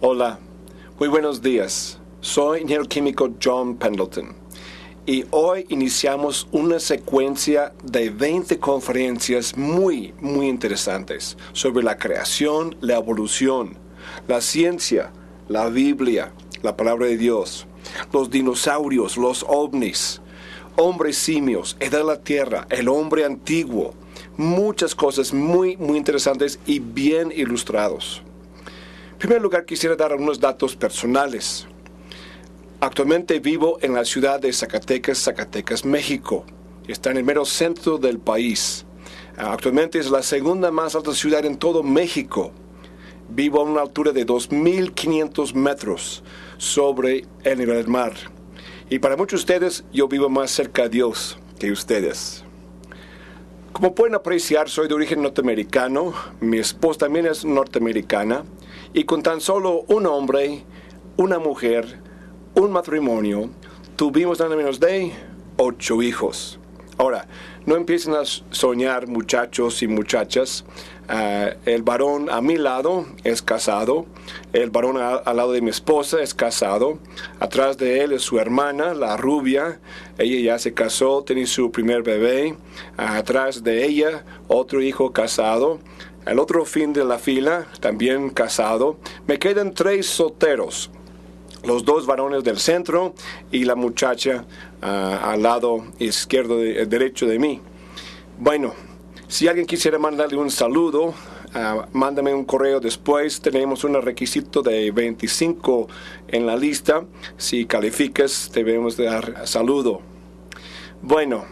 Hola, muy buenos días. Soy ingeniero químico John Pendleton y hoy iniciamos una secuencia de 20 conferencias muy interesantes sobre la creación, la evolución, la ciencia, la Biblia, la palabra de Dios, los dinosaurios, los ovnis, hombres simios, edad de la tierra, el hombre antiguo, muchas cosas muy interesantes y bien ilustrados. En primer lugar, quisiera dar algunos datos personales. Actualmente vivo en la ciudad de Zacatecas, México. Está en el mero centro del país. Actualmente es la segunda más alta ciudad en todo México. Vivo a una altura de 2.500 metros sobre el nivel del mar. Y para muchos de ustedes, yo vivo más cerca de Dios que ustedes. Como pueden apreciar, soy de origen norteamericano. Mi esposa también es norteamericana. Y con tan solo un hombre, una mujer, un matrimonio, tuvimos nada menos de 8 hijos. Ahora, no empiecen a soñar, muchachos y muchachas. El varón a mi lado es casado. El varón al lado de mi esposa es casado. Atrás de él es su hermana, la rubia. Ella ya se casó, tiene su primer bebé. Atrás de ella, otro hijo casado. Al otro fin de la fila, también casado. Me quedan 3 solteros. Los 2 varones del centro y la muchacha al lado izquierdo, derecho de mí. Bueno, si alguien quisiera mandarle un saludo, mándame un correo después. Tenemos un requisito de 25 en la lista. Si calificas, debemos dar saludo. Bueno,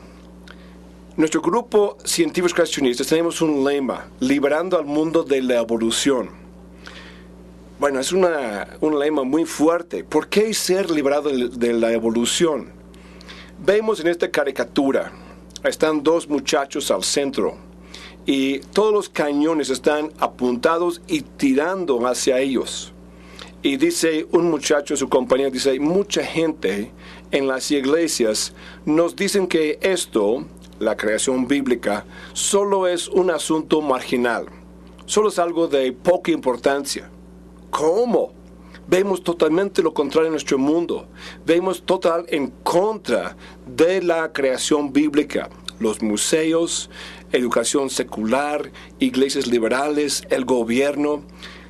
nuestro grupo Científicos Creacionistas tenemos un lema: liberando al mundo de la evolución. Bueno, es un lema muy fuerte. ¿Por qué ser liberado de la evolución? Vemos en esta caricatura, están 2 muchachos al centro y todos los cañones están apuntados y tirando hacia ellos. Y dice un muchacho, su compañero, dice: mucha gente en las iglesias nos dicen que esto, la creación bíblica, solo es un asunto marginal, solo es algo de poca importancia. ¿Cómo? Vemos totalmente lo contrario en nuestro mundo. Vemos total en contra de la creación bíblica. Los museos, educación secular, iglesias liberales, el gobierno,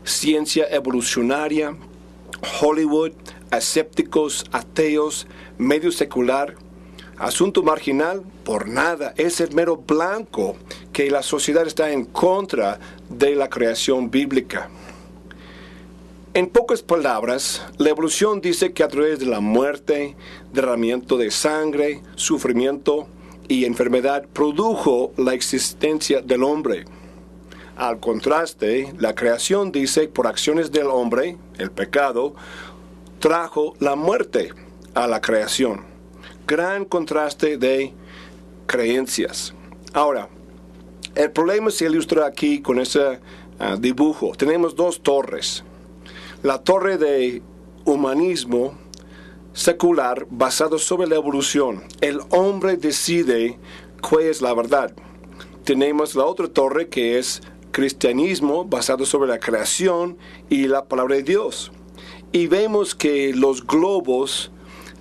ciencia evolucionaria, Hollywood, escépticos, ateos, medio secular. Asunto marginal, por nada, es el mero blanco que la sociedad está en contra de la creación bíblica. En pocas palabras, la evolución dice que a través de la muerte, derramamiento de sangre, sufrimiento y enfermedad produjo la existencia del hombre. Al contraste, la creación dice por acciones del hombre, el pecado, trajo la muerte a la creación. Gran contraste de creencias. Ahora, el problema se ilustra aquí con ese dibujo. Tenemos 2 torres. La torre de humanismo secular basado sobre la evolución. El hombre decide cuál es la verdad. Tenemos la otra torre que es cristianismo basado sobre la creación y la palabra de Dios. Y vemos que los globos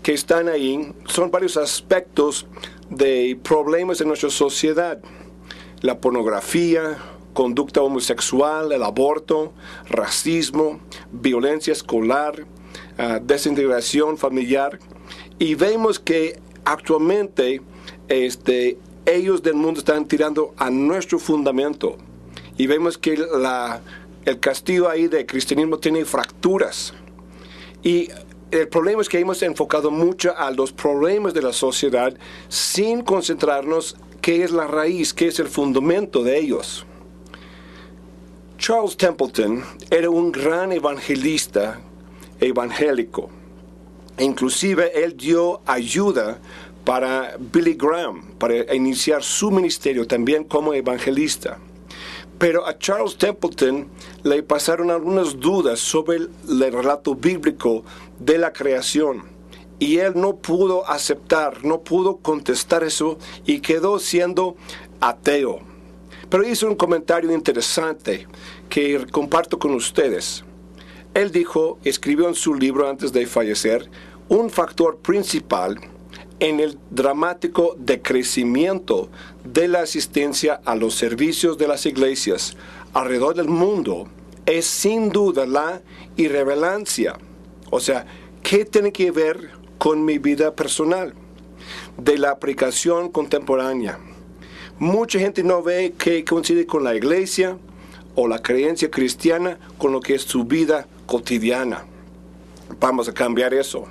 que están ahí son varios aspectos de problemas en nuestra sociedad. La pornografía, conducta homosexual, el aborto, racismo, violencia escolar, desintegración familiar. Y vemos que actualmente ellos del mundo están tirando a nuestro fundamento. Y vemos que el castillo ahí de cristianismo tiene fracturas. Y el problema es que hemos enfocado mucho a los problemas de la sociedad sin concentrarnos qué es la raíz, qué es el fundamento de ellos. Charles Templeton era un gran evangelista evangélico. Inclusive él dio ayuda para Billy Graham, para iniciar su ministerio también como evangelista. Pero a Charles Templeton le pasaron algunas dudas sobre el relato bíblico de la creación. Y él no pudo aceptar, no pudo contestar eso y quedó siendo ateo. Pero hizo un comentario interesante que comparto con ustedes. Él dijo, escribió en su libro antes de fallecer, un factor principal en el dramático decrecimiento de la asistencia a los servicios de las iglesias alrededor del mundo es sin duda la irrelevancia. O sea, ¿qué tiene que ver con mi vida personal? De la aplicación contemporánea. Mucha gente no ve que coincide con la iglesia o la creencia cristiana con lo que es su vida cotidiana. Vamos a cambiar eso.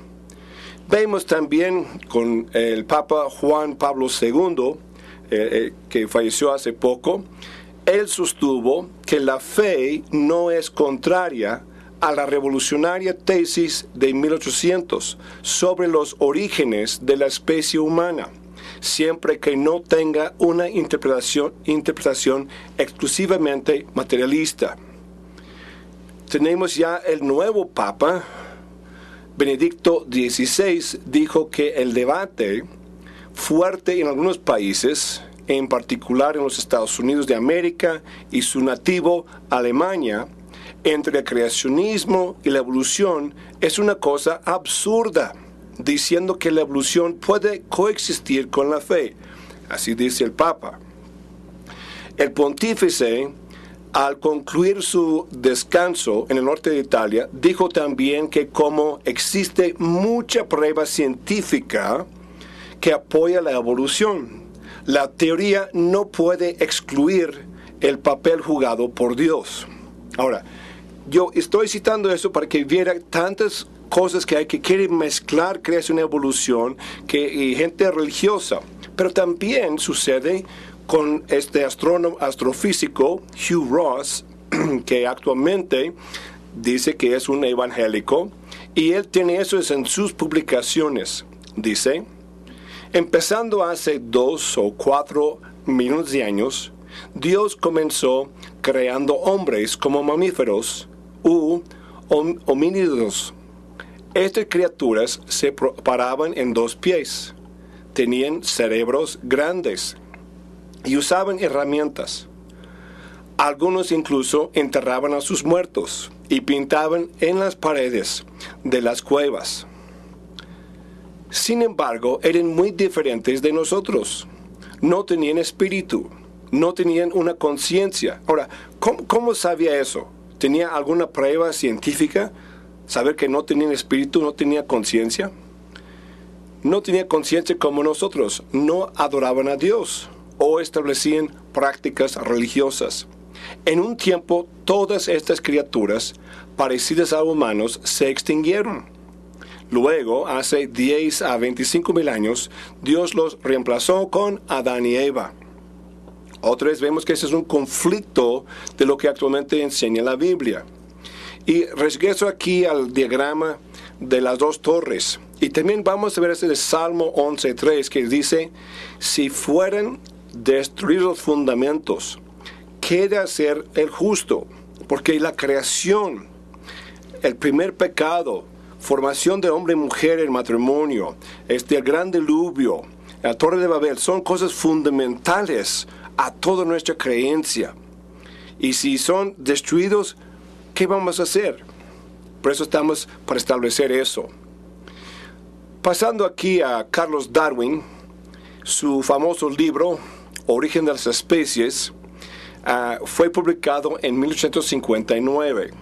Vemos también con el Papa Juan Pablo II, que falleció hace poco, él sostuvo que la fe no es contraria a la revolucionaria tesis de 1800 sobre los orígenes de la especie humana, siempre que no tenga una interpretación exclusivamente materialista. Tenemos ya el nuevo Papa, Benedicto XVI, dijo que el debate fuerte en algunos países, en particular en los Estados Unidos de América y su nativo Alemania, entre el creacionismo y la evolución es una cosa absurda, diciendo que la evolución puede coexistir con la fe. Así dice el Papa. El pontífice, al concluir su descanso en el norte de Italia, dijo también que como existe mucha prueba científica que apoya la evolución, la teoría no puede excluir el papel jugado por Dios. Ahora, yo estoy citando eso para que viera tantas cosas que hay que quieren mezclar creación y evolución, y gente religiosa. Pero también sucede con este astrofísico Hugh Ross, que actualmente dice que es un evangélico, y él tiene eso en sus publicaciones. Dice, empezando hace 2 o 4 millones de años, Dios comenzó creando hombres como mamíferos u homínidos. Estas criaturas se paraban en 2 pies, tenían cerebros grandes y usaban herramientas. Algunos incluso enterraban a sus muertos y pintaban en las paredes de las cuevas. Sin embargo, eran muy diferentes de nosotros. No tenían espíritu, no tenían una conciencia. Ahora, ¿cómo sabía eso? ¿Tenía alguna prueba científica? ¿Saber que no tenían espíritu, no tenía conciencia? No tenía conciencia como nosotros. No adoraban a Dios o establecían prácticas religiosas. En un tiempo, todas estas criaturas parecidas a humanos se extinguieron. Luego, hace 10 a 25 mil años, Dios los reemplazó con Adán y Eva. Otra vez vemos que ese es un conflicto de lo que actualmente enseña la Biblia. Y regreso aquí al diagrama de las 2 torres. Y también vamos a ver ese de Salmo 11.3 que dice, si fueran destruidos los fundamentos, ¿qué de hacer el justo? Porque la creación, el primer pecado, formación de hombre y mujer en matrimonio, el gran diluvio, la Torre de Babel, son cosas fundamentales a toda nuestra creencia. Y si son destruidos, ¿qué vamos a hacer? Por eso estamos para establecer eso. Pasando aquí a Carlos Darwin, su famoso libro, Origen de las Especies, fue publicado en 1859.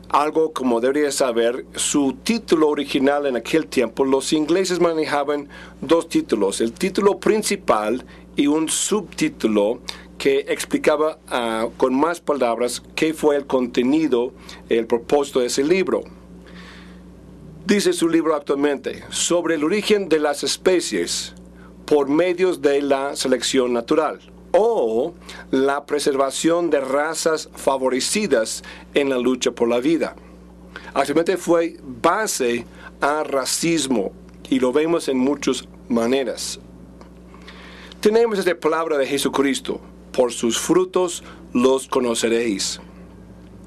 Algo como debería saber, su título original en aquel tiempo, los ingleses manejaban 2 títulos, el título principal y un subtítulo que explicaba con más palabras qué fue el contenido, el propósito de ese libro. Dice su libro actualmente, sobre el origen de las especies por medios de la selección natural o la preservación de razas favorecidas en la lucha por la vida. Actualmente fue base a racismo y lo vemos en muchas maneras. Tenemos esta palabra de Jesucristo, por sus frutos los conoceréis.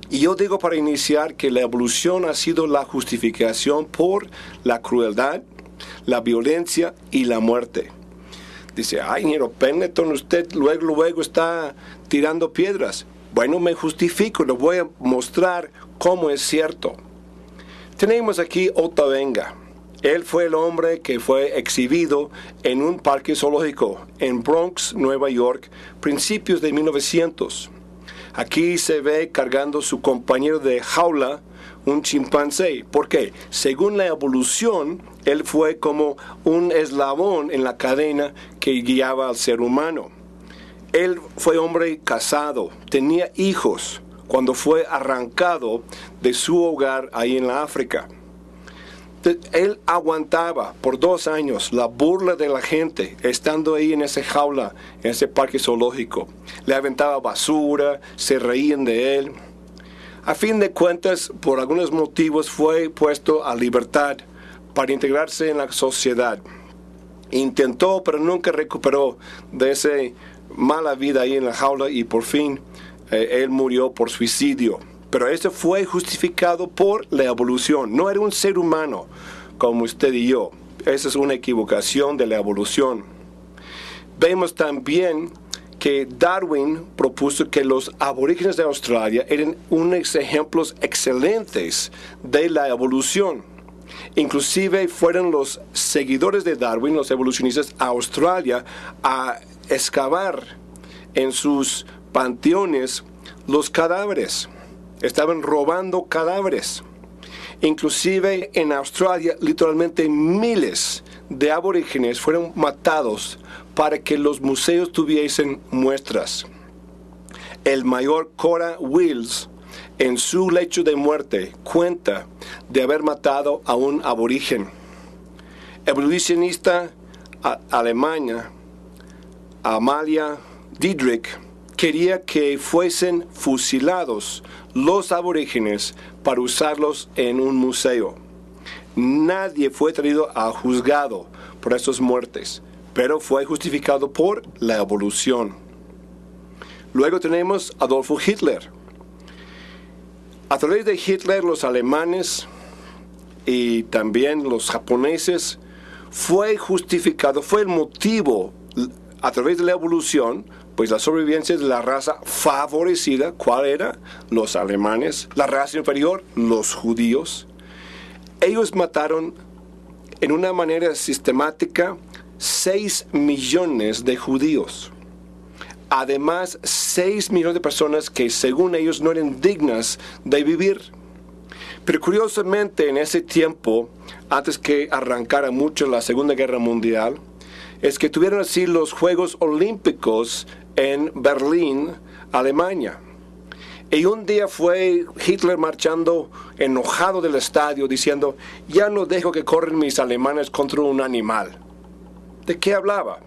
Y yo digo para iniciar que la evolución ha sido la justificación por la crueldad, la violencia y la muerte. Dice, ay, ingeniero Pendleton, usted luego está tirando piedras. Bueno, me justifico, le voy a mostrar cómo es cierto. Tenemos aquí Otavenga. Él fue el hombre que fue exhibido en un parque zoológico en Bronx, Nueva York, principios de 1900. Aquí se ve cargando su compañero de jaula, un chimpancé. ¿Por qué? Según la evolución, él fue como un eslabón en la cadena que guiaba al ser humano. Él fue hombre casado, tenía hijos cuando fue arrancado de su hogar ahí en la África. Él aguantaba por 2 años la burla de la gente, estando ahí en esa jaula, en ese parque zoológico. Le aventaba basura, se reían de él. A fin de cuentas, por algunos motivos, fue puesto a libertad para integrarse en la sociedad. Intentó, pero nunca recuperó de esa mala vida ahí en la jaula y por fin él murió por suicidio. Pero eso fue justificado por la evolución. No era un ser humano como usted y yo. Esa es una equivocación de la evolución. Vemos también que Darwin propuso que los aborígenes de Australia eran unos ejemplos excelentes de la evolución. Inclusive fueron los seguidores de Darwin, los evolucionistas, a Australia a excavar en sus panteones los cadáveres. Estaban robando cadáveres. Inclusive en Australia, literalmente miles de aborígenes fueron matados para que los museos tuviesen muestras. El mayor Cora Wills, en su lecho de muerte, cuenta de haber matado a un aborigen. Evolucionista alemana Amalia Diedrich quería que fuesen fusilados los aborígenes para usarlos en un museo. Nadie fue traído a juzgado por estas muertes, pero fue justificado por la evolución. Luego tenemos Adolfo Hitler. A través de Hitler, los alemanes y también los japoneses fue justificado, fue el motivo a través de la evolución, pues la sobrevivencia de la raza favorecida. ¿Cuál era? Los alemanes. La raza inferior, los judíos. Ellos mataron en una manera sistemática 6 millones de judíos. Además, 6 millones de personas que según ellos no eran dignas de vivir. Pero curiosamente en ese tiempo, antes que arrancara mucho la Segunda Guerra Mundial, es que tuvieron así los Juegos Olímpicos en Berlín, Alemania. Y un día fue Hitler marchando enojado del estadio diciendo: ya no dejo que corran mis alemanes contra un animal. ¿De qué hablaba?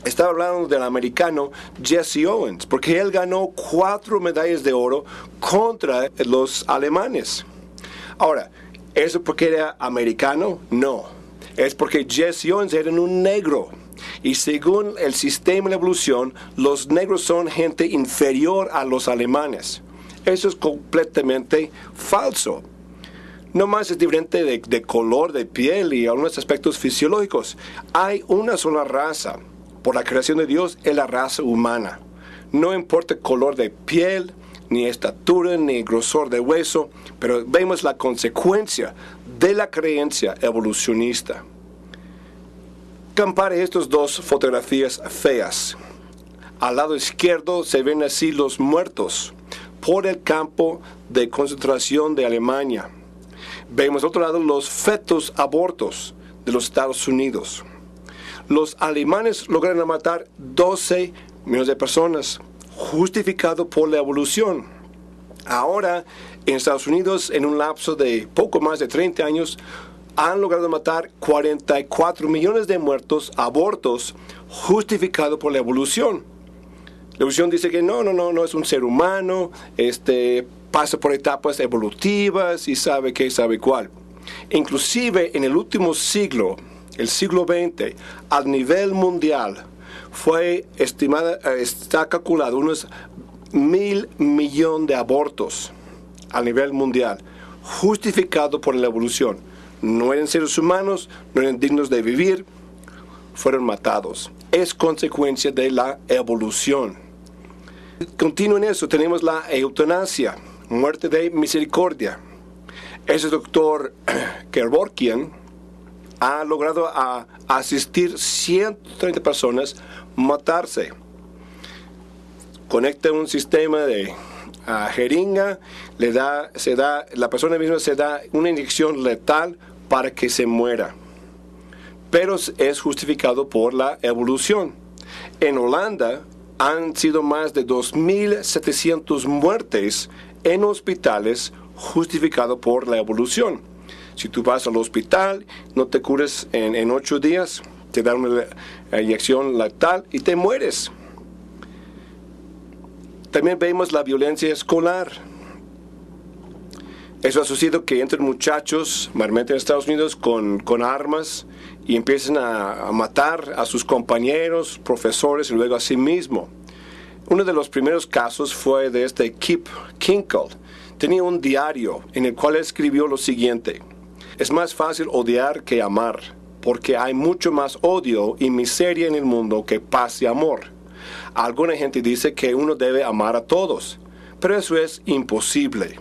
Estaba hablando del americano Jesse Owens, porque él ganó 4 medallas de oro contra los alemanes. Ahora, ¿eso porque era americano? No. Es porque Jesse Owens era un negro. Y según el sistema de evolución, los negros son gente inferior a los alemanes. Eso es completamente falso. No más es diferente de color de piel y algunos aspectos fisiológicos. Hay una sola raza. Por la creación de Dios es la raza humana. No importa el color de piel, ni estatura, ni grosor de hueso, pero vemos la consecuencia de la creencia evolucionista. Compare estas dos fotografías feas. Al lado izquierdo se ven así los muertos por el campo de concentración de Alemania. Vemos al otro lado los fetos abortos de los Estados Unidos. Los alemanes lograron matar 12 millones de personas, justificado por la evolución. Ahora, en Estados Unidos, en un lapso de poco más de 30 años, han logrado matar 44 millones de muertos, abortos, justificado por la evolución. La evolución dice que no es un ser humano, pasa por etapas evolutivas y sabe qué, sabe cuál. Inclusive en el último siglo, el siglo XX, a nivel mundial, fue estimada, está calculado unos 1.000 millones de abortos a nivel mundial, justificado por la evolución. No eran seres humanos, no eran dignos de vivir, fueron matados. Es consecuencia de la evolución. Continuo en eso, tenemos la eutanasia, muerte de misericordia. Ese doctor Kevorkian ha logrado asistir 130 personas a matarse. Conecta un sistema de jeringa, la persona misma se da una inyección letal para que se muera. Pero es justificado por la evolución. En Holanda han sido más de 2.700 muertes en hospitales justificado por la evolución. Si tú vas al hospital, no te curas en 8 días, te dan una inyección letal y te mueres. También vemos la violencia escolar. Eso ha sucedido que entran muchachos, mayormente en Estados Unidos, con armas y empiezan a matar a sus compañeros, profesores y luego a sí mismo. Uno de los primeros casos fue de Kip Kinkel. Tenía un diario en el cual escribió lo siguiente: es más fácil odiar que amar, porque hay mucho más odio y miseria en el mundo que paz y amor. Alguna gente dice que uno debe amar a todos, pero eso es imposible.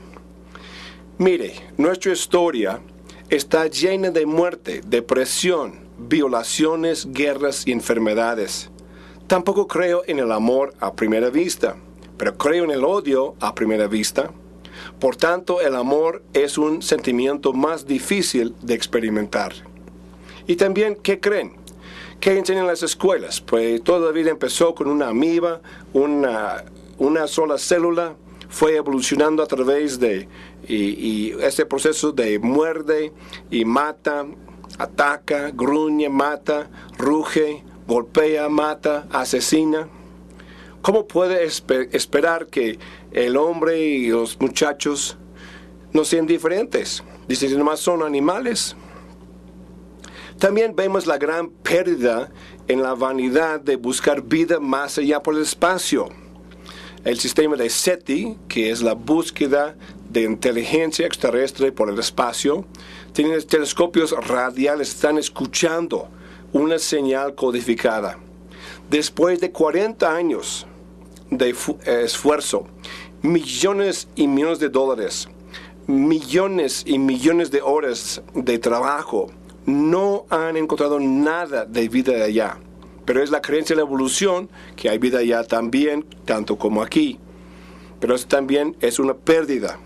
Mire, nuestra historia está llena de muerte, depresión, violaciones, guerras y enfermedades. Tampoco creo en el amor a primera vista, pero creo en el odio a primera vista. Por tanto, el amor es un sentimiento más difícil de experimentar. Y también, ¿qué creen? ¿Qué enseñan las escuelas? Pues toda la vida empezó con una amiba, una sola célula, fue evolucionando a través de este proceso de muerde y mata, ataca, gruñe, mata, ruge, golpea, mata, asesina. ¿Cómo puede esperar que el hombre y los muchachos no sean diferentes? Dicen que nomás son animales. También vemos la gran pérdida en la vanidad de buscar vida más allá por el espacio. El sistema de SETI, que es la búsqueda de inteligencia extraterrestre por el espacio, tienen telescopios radiales, están escuchando una señal codificada. Después de 40 años de esfuerzo, millones y millones de dólares, millones y millones de horas de trabajo, no han encontrado nada de vida de allá. Pero es la creencia de la evolución que hay vida allá también, tanto como aquí. Pero eso también es una pérdida.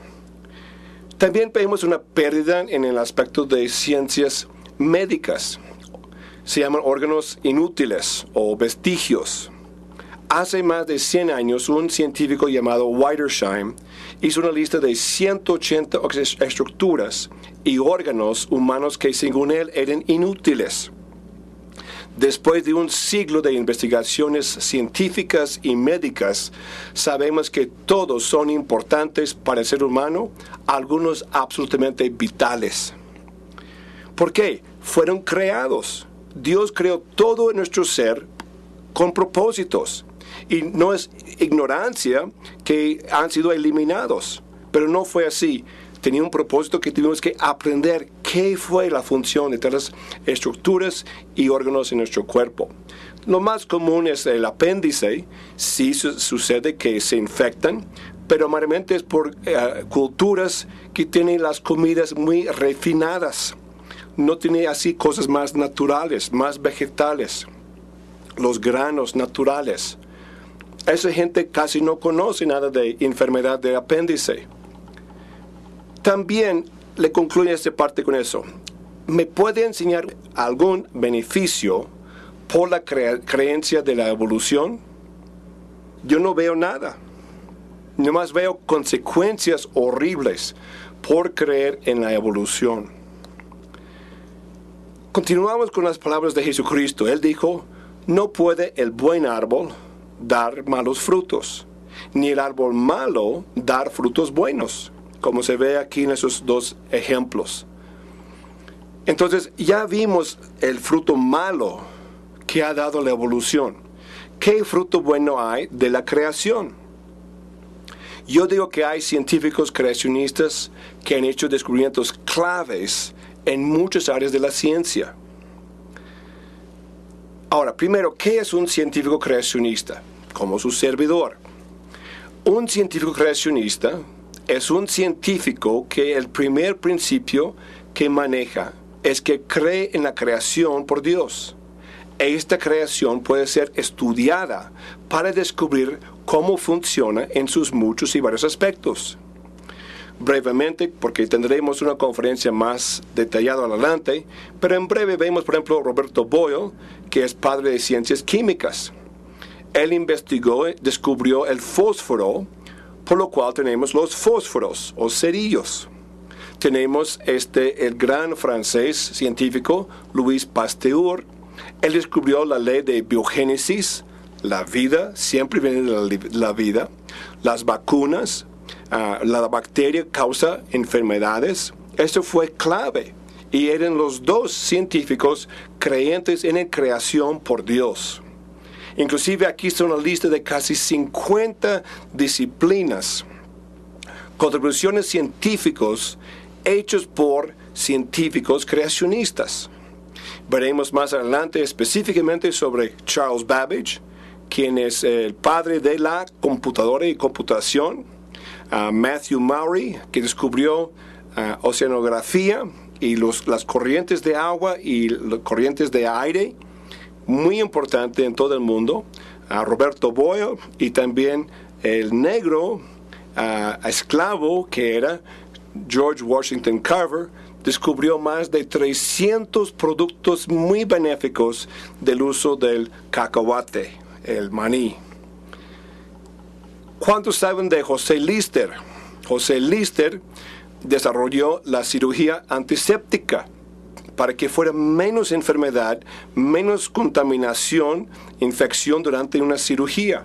También vemos una pérdida en el aspecto de ciencias médicas. Se llaman órganos inútiles o vestigios. Hace más de 100 años, un científico llamado Wiedersheim hizo una lista de 180 estructuras y órganos humanos que según él eran inútiles. Después de un siglo de investigaciones científicas y médicas, sabemos que todos son importantes para el ser humano, algunos absolutamente vitales. ¿Por qué? Fueron creados. Dios creó todo en nuestro ser con propósitos. Y no es ignorancia que han sido eliminados, pero no fue así. Tenía un propósito que tuvimos que aprender qué fue la función de todas las estructuras y órganos en nuestro cuerpo. Lo más común es el apéndice. Sí sucede que se infectan, pero mayormente es por culturas que tienen las comidas muy refinadas. No tiene así cosas más naturales, más vegetales, los granos naturales. Esa gente casi no conoce nada de enfermedad del apéndice. También le concluye esta parte con eso. ¿Me puede enseñar algún beneficio por la creencia de la evolución? Yo no veo nada. Nomás veo consecuencias horribles por creer en la evolución. Continuamos con las palabras de Jesucristo. Él dijo, no puede el buen árbol dar malos frutos, ni el árbol malo dar frutos buenos, como se ve aquí en esos dos ejemplos. Entonces ya vimos el fruto malo que ha dado la evolución. ¿Qué fruto bueno hay de la creación? Yo digo que hay científicos creacionistas que han hecho descubrimientos claves en muchas áreas de la ciencia. Ahora, primero, ¿qué es un científico creacionista? Como su servidor. Un científico creacionista es un científico que el primer principio que maneja es que cree en la creación por Dios. Esta creación puede ser estudiada para descubrir cómo funciona en sus muchos y varios aspectos. Brevemente, porque tendremos una conferencia más detallada adelante, pero en breve vemos, por ejemplo, Roberto Boyle, que es padre de ciencias químicas. Él investigó, descubrió el fósforo, por lo cual tenemos los fósforos o cerillos. Tenemos el gran francés científico Louis Pasteur. Él descubrió la ley de biogénesis, la vida, siempre viene de la vida, las vacunas, la bacteria causa enfermedades. Esto fue clave y eran los dos científicos creyentes en la creación por Dios. Inclusive aquí está una lista de casi 50 disciplinas, contribuciones científicos hechos por científicos creacionistas. Veremos más adelante específicamente sobre Charles Babbage, quien es el padre de la computadora y computación. Matthew Maury, que descubrió oceanografía y las corrientes de agua y las corrientes de aire, muy importante en todo el mundo. Roberto Boyle y también el negro esclavo que era George Washington Carver, descubrió más de 300 productos muy benéficos del uso del cacahuate, el maní. ¿Cuántos saben de José Lister? José Lister desarrolló la cirugía antiséptica para que fuera menos enfermedad, menos contaminación, infección durante una cirugía.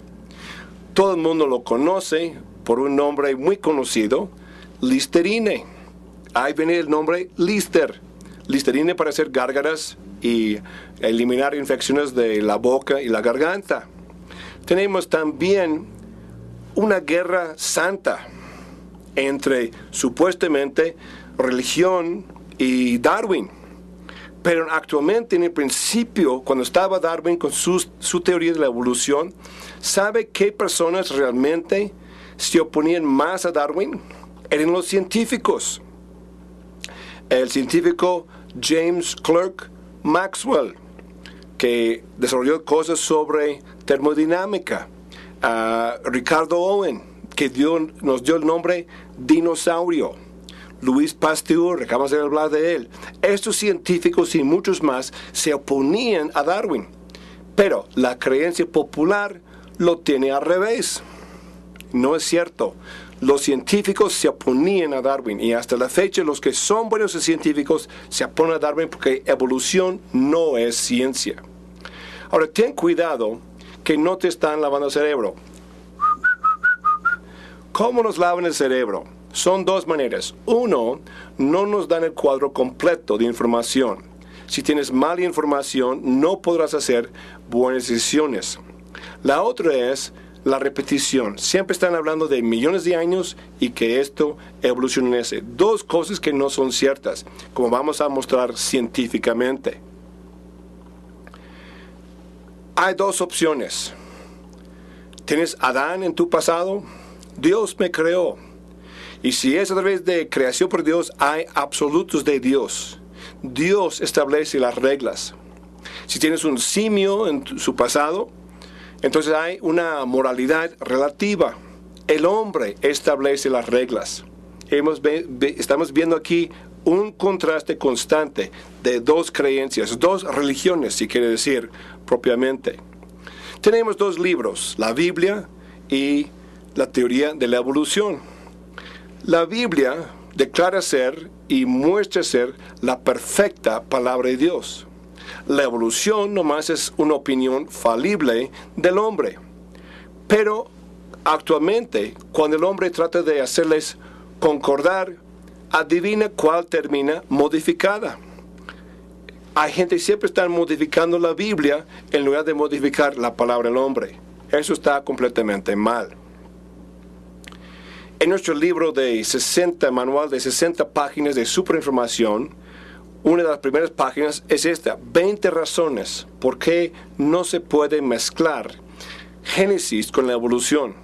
Todo el mundo lo conoce por un nombre muy conocido, Listerine. Ahí viene el nombre Lister. Listerine para hacer gárgaras y eliminar infecciones de la boca y la garganta. Tenemos también una guerra santa entre supuestamente religión y Darwin. Pero actualmente, en el principio, cuando estaba Darwin con su teoría de la evolución, ¿sabe qué personas realmente se oponían más a Darwin? Eran los científicos. El científico James Clerk Maxwell, que desarrolló cosas sobre termodinámica. Ricardo Owen, que nos dio el nombre dinosaurio. Louis Pasteur, acabamos de hablar de él. Estos científicos y muchos más se oponían a Darwin. Pero la creencia popular lo tiene al revés. No es cierto. Los científicos se oponían a Darwin y hasta la fecha los que son buenos científicos se oponen a Darwin porque evolución no es ciencia. Ahora, ten cuidado que no te están lavando el cerebro. ¿Cómo nos lavan el cerebro? Son dos maneras. Uno, no nos dan el cuadro completo de información. Si tienes mala información, no podrás hacer buenas decisiones. La otra es la repetición. Siempre están hablando de millones de años y que esto evolucionase. Dos cosas que no son ciertas, como vamos a mostrar científicamente. Hay dos opciones. ¿Tienes Adán en tu pasado? Dios me creó. Y si es a través de creación por Dios, hay absolutos de Dios. Dios establece las reglas. Si tienes un simio en su pasado, entonces hay una moralidad relativa. El hombre establece las reglas. Estamos viendo aquí un contraste constante de dos creencias, dos religiones, si quiere decir propiamente. Tenemos dos libros, la Biblia y la teoría de la evolución. La Biblia declara ser y muestra ser la perfecta palabra de Dios. La evolución nomás es una opinión falible del hombre. Pero actualmente, cuando el hombre trata de hacerles concordar, adivina cuál termina modificada. Hay gente que siempre está modificando la Biblia en lugar de modificar la palabra del hombre. Eso está completamente mal. En nuestro libro manual de 60 páginas de superinformación, una de las primeras páginas es esta: 20 razones por qué no se puede mezclar Génesis con la evolución.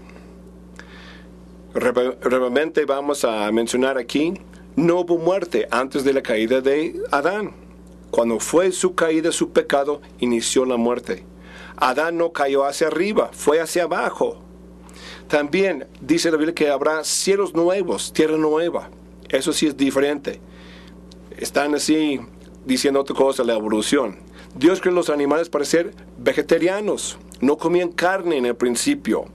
Brevemente vamos a mencionar aquí, no hubo muerte antes de la caída de Adán. Cuando fue su caída, su pecado, inició la muerte. Adán no cayó hacia arriba, fue hacia abajo. También dice la Biblia que habrá cielos nuevos, tierra nueva. Eso sí es diferente. Están así diciendo otra cosa, la evolución. Dios creó los animales para ser vegetarianos. No comían carne en el principio.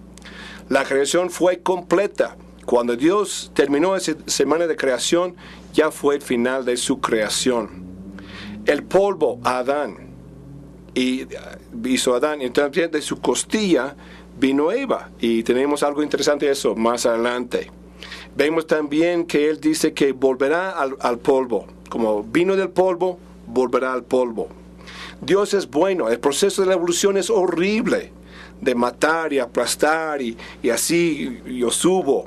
La creación fue completa. Cuando Dios terminó esa semana de creación, ya fue el final de su creación. El polvo a Adán, y hizo Adán, y también de su costilla vino Eva. Y tenemos algo interesante de eso más adelante. Vemos también que él dice que volverá al polvo. Como vino del polvo, volverá al polvo. Dios es bueno. El proceso de la evolución es horrible. De matar y aplastar y así yo subo.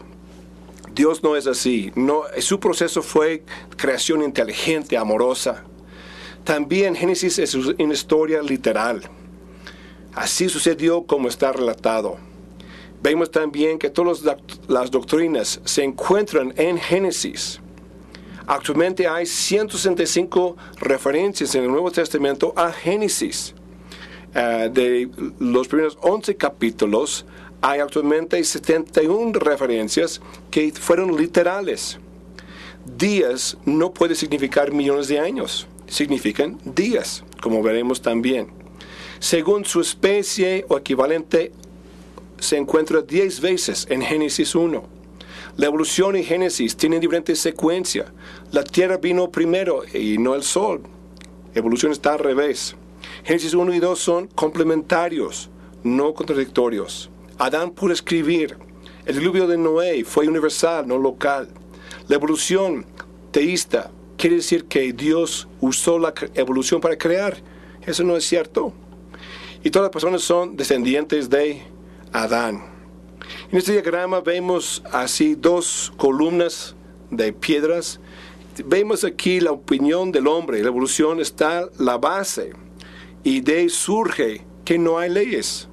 Dios no es así. No, su proceso fue creación inteligente, amorosa. También Génesis es una historia literal. Así sucedió como está relatado. Vemos también que todas las doctrinas se encuentran en Génesis. Actualmente hay 165 referencias en el Nuevo Testamento a Génesis. De los primeros 11 capítulos, hay actualmente 71 referencias que fueron literales. Días no puede significar millones de años. Significan días, como veremos también. Según su especie o equivalente, se encuentra 10 veces en Génesis 1. La evolución y Génesis tienen diferentes secuencias. La tierra vino primero y no el sol. Evolución está al revés. Génesis 1 y 2 son complementarios, no contradictorios. Adán pudo escribir. El diluvio de Noé fue universal, no local. La evolución teísta quiere decir que Dios usó la evolución para crear. Eso no es cierto. Y todas las personas son descendientes de Adán. En este diagrama vemos así dos columnas de piedras. Vemos aquí la opinión del hombre. La evolución está la base. Y de ahí surge que no hay leyes.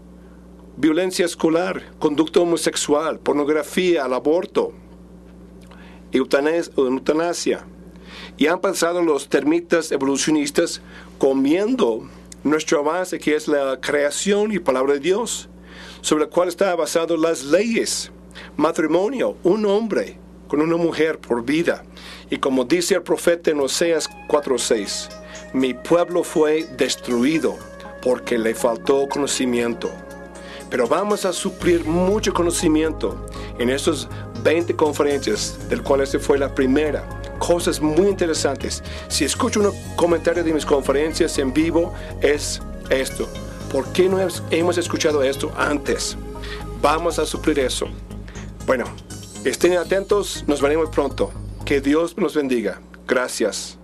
Violencia escolar, conducta homosexual, pornografía, el aborto, eutanasia. Y han pasado los termitas evolucionistas comiendo nuestra base, que es la creación y palabra de Dios, sobre la cual está basado las leyes. Matrimonio, un hombre con una mujer por vida. Y como dice el profeta en Oseas 4:6, mi pueblo fue destruido porque le faltó conocimiento. Pero vamos a suplir mucho conocimiento en estas 20 conferencias, del cual esta fue la primera. Cosas muy interesantes. Si escucho un comentario de mis conferencias en vivo, es esto. ¿Por qué no hemos escuchado esto antes? Vamos a suplir eso. Bueno, estén atentos, nos veremos pronto. Que Dios nos bendiga. Gracias.